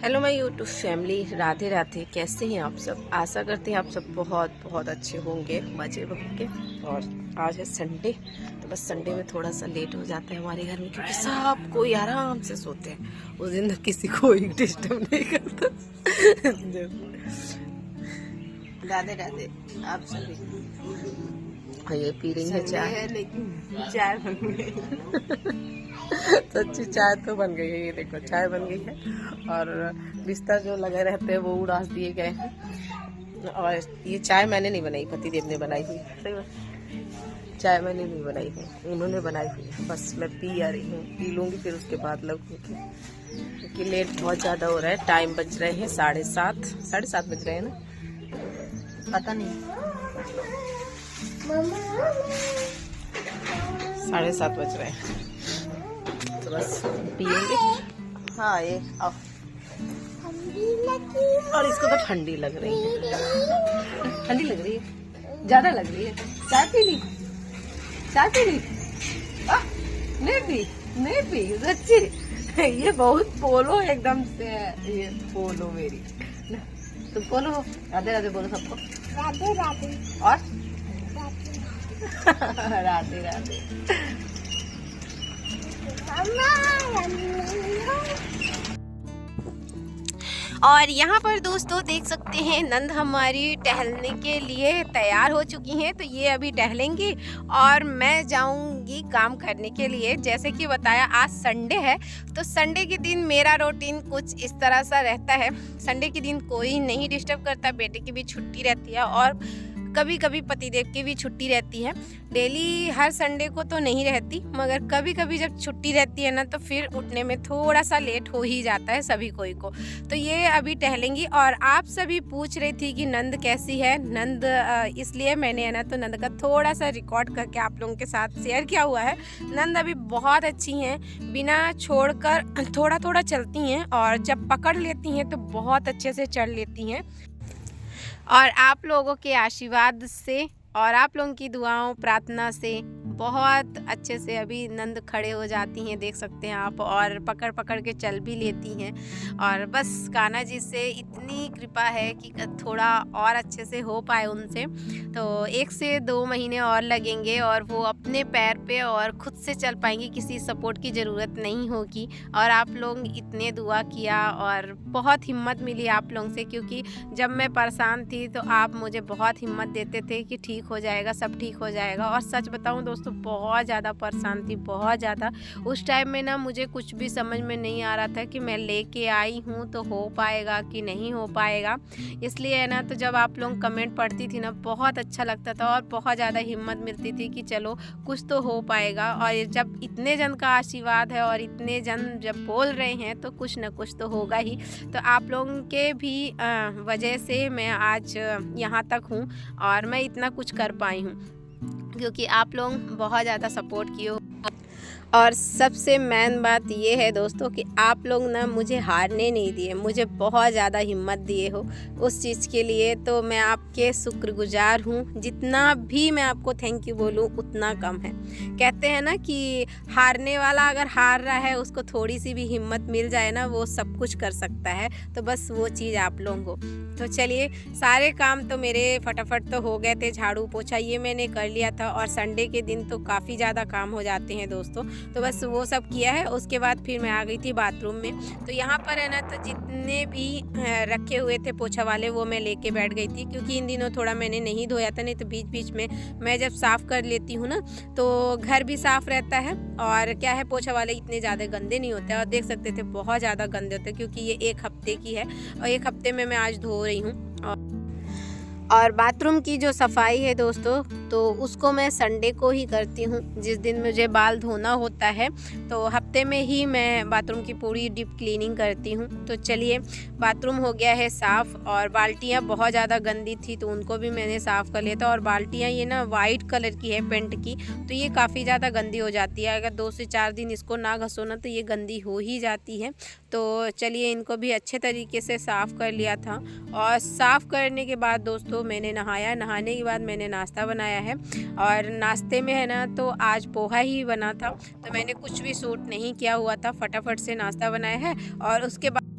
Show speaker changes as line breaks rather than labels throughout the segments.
Hello my YouTube family, Radhe Radhe. कैसे हैं आप सब? आशा करते हैं आप सब बहुत बहुत अच्छे होंगे, मजे में होंगे। और आज है संडे, तो बस संडे में थोड़ा सा लेट हो जाता है हमारे घर में, क्योंकि सब कोई आराम से सोते हैं उस दिन, तो किसी को डिस्टर्ब नहीं करता। राधे राधे आप सभी। ये पी रही है चाय, लेकिन चाय बन गई। सच्ची चाय तो बन गई है। ये देखो चाय बन गई है और बिस्तर जो लगे रहते हैं वो उड़ास दिए गए हैं। और ये चाय मैंने नहीं बनाई, पतिदेव ने बनाई हुई है। चाय मैंने नहीं बनाई है, उन्होंने बनाई हुई है। बस मैं पी आ रही हूँ, पी लूँगी फिर उसके बाद लगूंगी, क्योंकि लेट बहुत ज़्यादा हो रहा है। टाइम बज रहे हैं 7:30 बज रहे हैं ना, पता नहीं 7:30 बज रहे हैं। तो बस पियेंगे। हाँ ये आओ। और इसको तो ठंडी लग रही है, ठंडी लग रही है, ज्यादा लग रही है। चाय पी ली, चाय पी ली। नहीं पी सच्ची। ये बहुत पोलो एकदम से, ये पोलो मेरी। तुम पोलो हो। राधे राधे बोलो सबको। राधे राधे। और राधे राधे। और यहाँ पर दोस्तों देख सकते हैं, नंद हमारी टहलने के लिए तैयार हो चुकी हैं। तो ये अभी टहलेंगी और मैं जाऊंगी काम करने के लिए। जैसे कि बताया आज संडे है, तो संडे के दिन मेरा रूटीन कुछ इस तरह सा रहता है। संडे के दिन कोई नहीं डिस्टर्ब करता, बेटे की भी छुट्टी रहती है और कभी कभी पतिदेव की भी छुट्टी रहती है। डेली हर संडे को तो नहीं रहती, मगर कभी कभी जब छुट्टी रहती है ना, तो फिर उठने में थोड़ा सा लेट हो ही जाता है सभी कोई को। तो ये अभी टहलेंगी। और आप सभी पूछ रही थी कि नंद कैसी है। नंद इसलिए मैंने है ना तो नंद का थोड़ा सा रिकॉर्ड करके आप लोगों के साथ शेयर किया हुआ है। नंद अभी बहुत अच्छी हैं, बिना छोड़कर थोड़ा थोड़ा चलती हैं, और जब पकड़ लेती हैं तो बहुत अच्छे से चल लेती हैं। और आप लोगों के आशीर्वाद से और आप लोगों की दुआओं प्रार्थना से बहुत अच्छे से अभी नंद खड़े हो जाती हैं, देख सकते हैं आप, और पकड़ पकड़ के चल भी लेती हैं। और बस कान्हा जी से इतनी कृपा है कि थोड़ा और अच्छे से हो पाए उनसे। तो 1 से 2 महीने और लगेंगे और वो अपने पैर पे और खुद से चल पाएंगी, किसी सपोर्ट की ज़रूरत नहीं होगी। और आप लोग इतने दुआ किया और बहुत हिम्मत मिली आप लोगों से, क्योंकि जब मैं परेशान थी तो आप मुझे बहुत हिम्मत देते थे कि ठीक हो जाएगा, सब ठीक हो जाएगा। और सच बताऊं दोस्तों, बहुत ज़्यादा परेशान थी, बहुत ज़्यादा। उस टाइम में ना मुझे कुछ भी समझ में नहीं आ रहा था कि मैं लेके आई हूँ तो हो पाएगा कि नहीं हो पाएगा। इसलिए है ना, तो जब आप लोग कमेंट पढ़ती थी ना, बहुत अच्छा लगता था और बहुत ज़्यादा हिम्मत मिलती थी कि चलो कुछ तो हो पाएगा। और जब इतने जन का आशीर्वाद है और इतने जन जब बोल रहे हैं, तो कुछ ना कुछ तो होगा ही। तो आप लोगों के भी वजह से मैं आज यहाँ तक हूँ और मैं इतना कुछ कर पाई हूँ, क्योंकि आप लोग बहुत ज़्यादा सपोर्ट किए हो। और सबसे मेन बात ये है दोस्तों कि आप लोग ना मुझे हारने नहीं दिए, मुझे बहुत ज़्यादा हिम्मत दिए हो उस चीज़ के लिए। तो मैं आपके शुक्रगुजार हूँ। जितना भी मैं आपको थैंक यू बोलूँ उतना कम है। कहते हैं ना कि हारने वाला अगर हार रहा है, उसको थोड़ी सी भी हिम्मत मिल जाए ना, वो सब कुछ कर सकता है। तो बस वो चीज़ आप लोगों को। तो चलिए, सारे काम तो मेरे फटाफट तो हो गए थे। झाड़ू पोछा ये मैंने कर लिया था, और संडे के दिन तो काफ़ी ज़्यादा काम हो जाते हैं दोस्तों, तो बस वो सब किया है। उसके बाद फिर मैं आ गई थी बाथरूम में। तो यहाँ पर है ना, तो जितने भी रखे हुए थे पोछा वाले, वो मैं लेके बैठ गई थी, क्योंकि इन दिनों थोड़ा मैंने नहीं धोया था। नहीं तो बीच बीच में मैं जब साफ़ कर लेती हूँ ना, तो घर भी साफ़ रहता है, और क्या है, पोछा वाले इतने ज़्यादा गंदे नहीं होते। और देख सकते थे बहुत ज़्यादा गंदे होते, क्योंकि ये 1 हफ्ते की है और 1 हफ्ते में मैं आज धो रही हूँ। और बाथरूम की जो सफाई है दोस्तों, तो उसको मैं संडे को ही करती हूँ, जिस दिन मुझे बाल धोना होता है। तो हफ्ते में ही मैं बाथरूम की पूरी डीप क्लीनिंग करती हूँ। तो चलिए, बाथरूम हो गया है साफ़, और बाल्टियाँ बहुत ज़्यादा गंदी थी तो उनको भी मैंने साफ़ कर लिया था। और बाल्टियाँ ये ना वाइट कलर की है पेंट की, तो ये काफ़ी ज़्यादा गंदी हो जाती है। अगर 2 से 4 दिन इसको ना घसो ना, तो ये गंदी हो ही जाती है। तो चलिए, इनको भी अच्छे तरीके से साफ़ कर लिया था। और साफ़ करने के बाद दोस्तों मैंने नहाया। नहाने के बाद मैंने नाश्ता बनाया है, और नाश्ते में है ना, तो आज पोहा ही बना था। तो मैंने कुछ भी सूट नहीं किया हुआ था, फटाफट से नाश्ता बनाया है। और उसके बाद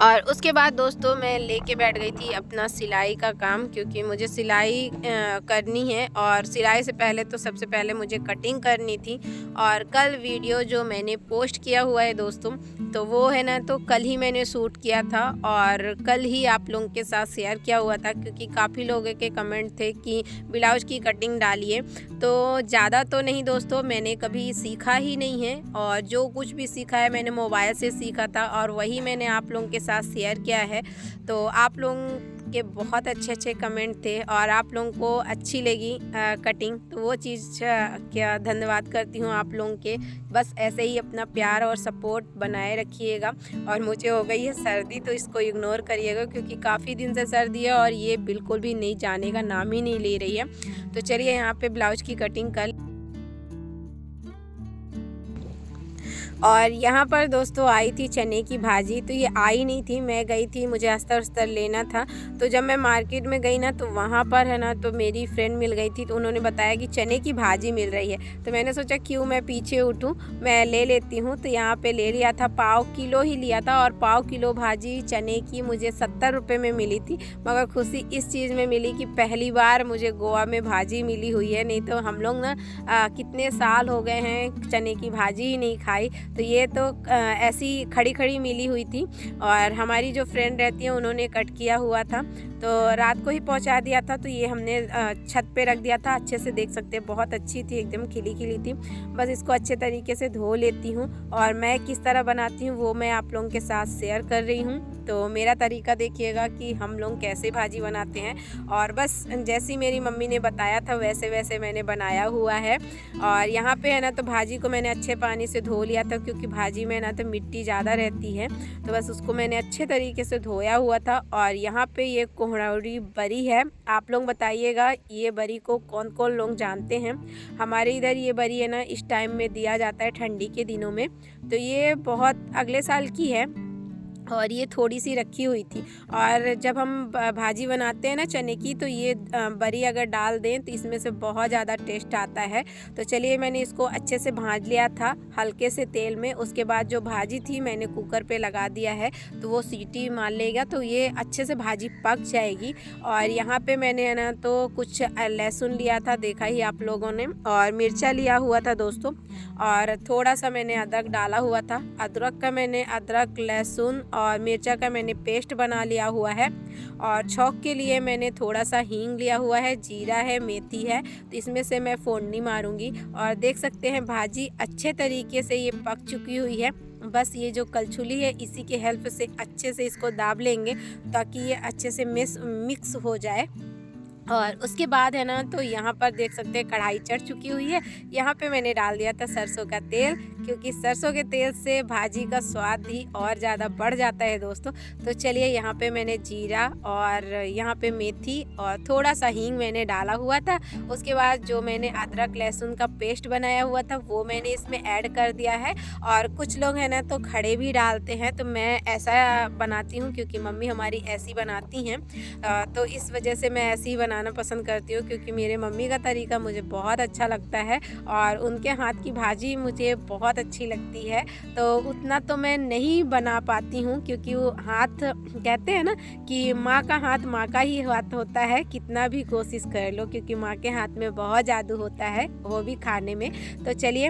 और उसके बाद दोस्तों मैं लेके बैठ गई थी अपना सिलाई का काम, क्योंकि मुझे सिलाई करनी है और सिलाई से पहले तो सबसे पहले मुझे कटिंग करनी थी। और कल वीडियो जो मैंने पोस्ट किया हुआ है दोस्तों, तो वो है ना, तो कल ही मैंने शूट किया था और कल ही आप लोगों के साथ शेयर किया हुआ था, क्योंकि काफ़ी लोगों के कमेंट थे कि ब्लाउज की कटिंग डालिए। तो ज़्यादा तो नहीं दोस्तों, मैंने कभी सीखा ही नहीं है और जो कुछ भी सीखा है मैंने मोबाइल से सीखा था और वही मैंने आप लोगों के साथ शेयर किया है। तो आप लोगों के बहुत अच्छे अच्छे कमेंट थे और आप लोगों को अच्छी लगी कटिंग, तो वो चीज़ क्या धन्यवाद करती हूँ आप लोगों के। बस ऐसे ही अपना प्यार और सपोर्ट बनाए रखिएगा। और मुझे हो गई है सर्दी, तो इसको इग्नोर करिएगा, क्योंकि काफ़ी दिन से सर्दी है और ये बिल्कुल भी नहीं जाने का नाम ही नहीं ले रही है। तो चलिए यहाँ पे ब्लाउज की कटिंग कर। और यहाँ पर दोस्तों आई थी चने की भाजी, तो ये आई नहीं थी, मैं गई थी, मुझे अस्तर उस्तर लेना था। तो जब मैं मार्केट में गई ना, तो वहाँ पर है ना, तो मेरी फ्रेंड मिल गई थी, तो उन्होंने बताया कि चने की भाजी मिल रही है। तो मैंने सोचा क्यों मैं पीछे उठूँ, मैं ले लेती हूँ। तो यहाँ पे ले लिया था, पाव किलो ही लिया था और पाव किलो भाजी चने की मुझे 70 रुपये में मिली थी। मगर खुशी इस चीज़ में मिली कि पहली बार मुझे गोवा में भाजी मिली हुई है, नहीं तो हम लोग ना कितने साल हो गए हैं चने की भाजी ही नहीं खाई। तो ये तो ऐसी खड़ी खड़ी मिली हुई थी और हमारी जो फ्रेंड रहती है उन्होंने कट किया हुआ था, तो रात को ही पहुंचा दिया था। तो ये हमने छत पे रख दिया था, अच्छे से देख सकते हैं, बहुत अच्छी थी, एकदम खिली खिली थी। बस इसको अच्छे तरीके से धो लेती हूँ और मैं किस तरह बनाती हूँ वो मैं आप लोगों के साथ शेयर कर रही हूँ। तो मेरा तरीका देखिएगा कि हम लोग कैसे भाजी बनाते हैं, और बस जैसी मेरी मम्मी ने बताया था वैसे वैसे मैंने बनाया हुआ है। और यहाँ पे है ना, तो भाजी को मैंने अच्छे पानी से धो लिया था, क्योंकि भाजी में ना तो मिट्टी ज़्यादा रहती है, तो बस उसको मैंने अच्छे तरीके से धोया हुआ था। और यहाँ पे ये कोहड़ौरी बरी है, आप लोग बताइएगा ये बरी को कौन कौन लोग जानते हैं। हमारे इधर ये बरी है ना, इस टाइम में दिया जाता है ठंडी के दिनों में। तो ये बहुत अगले साल की है और ये थोड़ी सी रखी हुई थी। और जब हम भाजी बनाते हैं ना चने की, तो ये बरी अगर डाल दें तो इसमें से बहुत ज़्यादा टेस्ट आता है। तो चलिए मैंने इसको अच्छे से भाज लिया था हल्के से तेल में। उसके बाद जो भाजी थी मैंने कुकर पे लगा दिया है, तो वो सीटी मार लेगा, तो ये अच्छे से भाजी पक जाएगी। और यहाँ पे मैंने है ना, तो कुछ लहसुन लिया था, देखा ही आप लोगों ने, और मिर्चा लिया हुआ था दोस्तों, और थोड़ा सा मैंने अदरक डाला हुआ था। अदरक लहसुन और मिर्चा का मैंने पेस्ट बना लिया हुआ है। और छौंक के लिए मैंने थोड़ा सा हींग लिया हुआ है, जीरा है, मेथी है, तो इसमें से मैं फोड़नी मारूंगी। और देख सकते हैं भाजी अच्छे तरीके से ये पक चुकी हुई है। बस ये जो कलछुली है इसी के हेल्प से अच्छे से इसको दाब लेंगे, ताकि ये अच्छे से मिक्स हो जाए। और उसके बाद है ना, तो यहाँ पर देख सकते हैं कढ़ाई चढ़ चुकी हुई है। यहाँ पे मैंने डाल दिया था सरसों का तेल, क्योंकि सरसों के तेल से भाजी का स्वाद ही और ज़्यादा बढ़ जाता है दोस्तों। तो चलिए यहाँ पे मैंने जीरा और यहाँ पे मेथी और थोड़ा सा हींग मैंने डाला हुआ था। उसके बाद जो मैंने अदरक लहसुन का पेस्ट बनाया हुआ था वो मैंने इसमें ऐड कर दिया है। और कुछ लोग हैं ना, तो खड़े भी डालते हैं, तो मैं ऐसा बनाती हूँ क्योंकि मम्मी हमारी ऐसी बनाती हैं, तो इस वजह से मैं ऐसे ही बनाना पसंद करती हूँ, क्योंकि मेरे मम्मी का तरीका मुझे बहुत अच्छा लगता है और उनके हाथ की भाजी मुझे बहुत अच्छी लगती है। तो उतना तो मैं नहीं बना पाती हूँ, क्योंकि वो हाथ, कहते हैं ना कि माँ का हाथ माँ का ही हाथ होता है, कितना भी कोशिश कर लो, क्योंकि माँ के हाथ में बहुत जादू होता है, वो भी खाने में। तो चलिए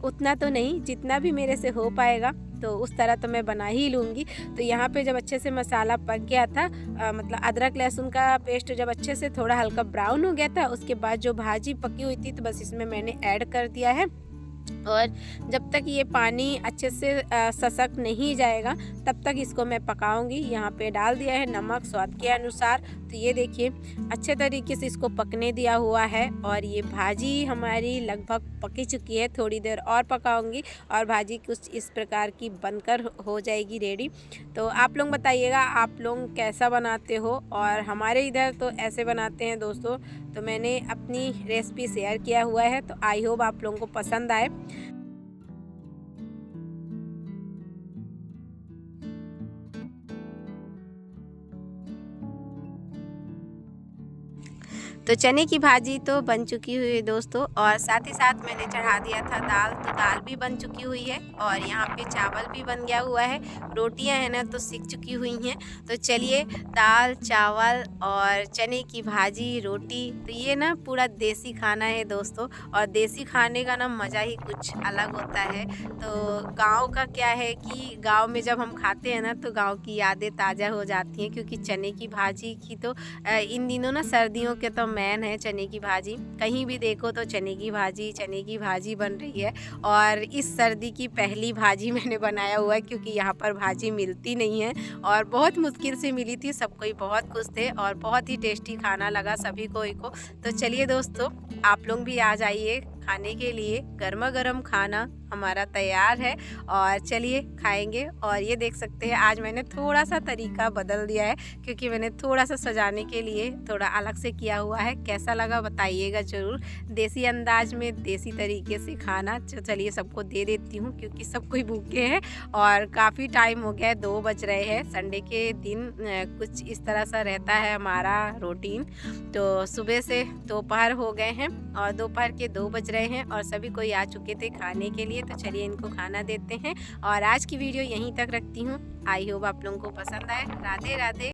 उतना तो नहीं, जितना भी मेरे से हो पाएगा तो उस तरह तो मैं बना ही लूँगी। तो यहाँ पे जब अच्छे से मसाला पक गया था, मतलब अदरक लहसुन का पेस्ट जब अच्छे से थोड़ा हल्का ब्राउन हो गया था, उसके बाद जो भाजी पकी हुई थी तो बस इसमें मैंने ऐड कर दिया है। और जब तक ये पानी अच्छे से ससक नहीं जाएगा तब तक इसको मैं पकाऊंगी। यहाँ पे डाल दिया है नमक स्वाद के अनुसार। तो ये देखिए अच्छे तरीके से इसको पकने दिया हुआ है और ये भाजी हमारी लगभग पकी चुकी है। थोड़ी देर और पकाऊंगी और भाजी कुछ इस प्रकार की बनकर हो जाएगी रेडी। तो आप लोग बताइएगा आप लोग कैसा बनाते हो, और हमारे इधर तो ऐसे बनाते हैं दोस्तों। तो मैंने अपनी रेसिपी शेयर किया हुआ है, तो आई होप आप लोगों को पसंद आए। तो चने की भाजी तो बन चुकी हुई है दोस्तों, और साथ ही साथ मैंने चढ़ा दिया था दाल, तो दाल भी बन चुकी हुई है और यहाँ पे चावल भी बन गया हुआ है। रोटियां हैं ना तो सिक चुकी हुई हैं। तो चलिए, दाल चावल और चने की भाजी रोटी, तो ये ना पूरा देसी खाना है दोस्तों। और देसी खाने का ना मज़ा ही कुछ अलग होता है। तो गांव का क्या है कि गांव में जब हम खाते हैं ना तो गांव की यादें ताज़ा हो जाती हैं, क्योंकि चने की भाजी की तो इन दिनों ना सर्दियों के तो मैन है चने की भाजी। कहीं भी देखो तो चने की भाजी बन रही है। और इस सर्दी की पहली भाजी मैंने बनाया हुआ है, क्योंकि यहाँ पर भाजी मिलती नहीं है और बहुत मुश्किल से मिली थी। सब कोई बहुत खुश थे और बहुत ही टेस्टी खाना लगा सभी को। तो चलिए दोस्तों, आप लोग भी आ जाइए खाने के लिए। गर्मा गर्म खाना हमारा तैयार है और चलिए खाएंगे। और ये देख सकते हैं आज मैंने थोड़ा सा तरीका बदल दिया है, क्योंकि मैंने थोड़ा सा सजाने के लिए थोड़ा अलग से किया हुआ है। कैसा लगा बताइएगा ज़रूर। देसी अंदाज में देसी तरीके से खाना। चलिए सबको दे देती हूँ, क्योंकि सब कोई भूखे हैं और काफ़ी टाइम हो गया है, 2 बज रहे हैं। संडे के दिन कुछ इस तरह सा रहता है हमारा रूटीन। तो सुबह से दोपहर हो गए हैं और दोपहर के 2 बज रहे हैं और सभी कोई आ चुके थे खाने के लिए। तो चलिए इनको खाना देते हैं और आज की वीडियो यहीं तक रखती हूँ। आई होप आप लोगों को पसंद आए। राधे राधे।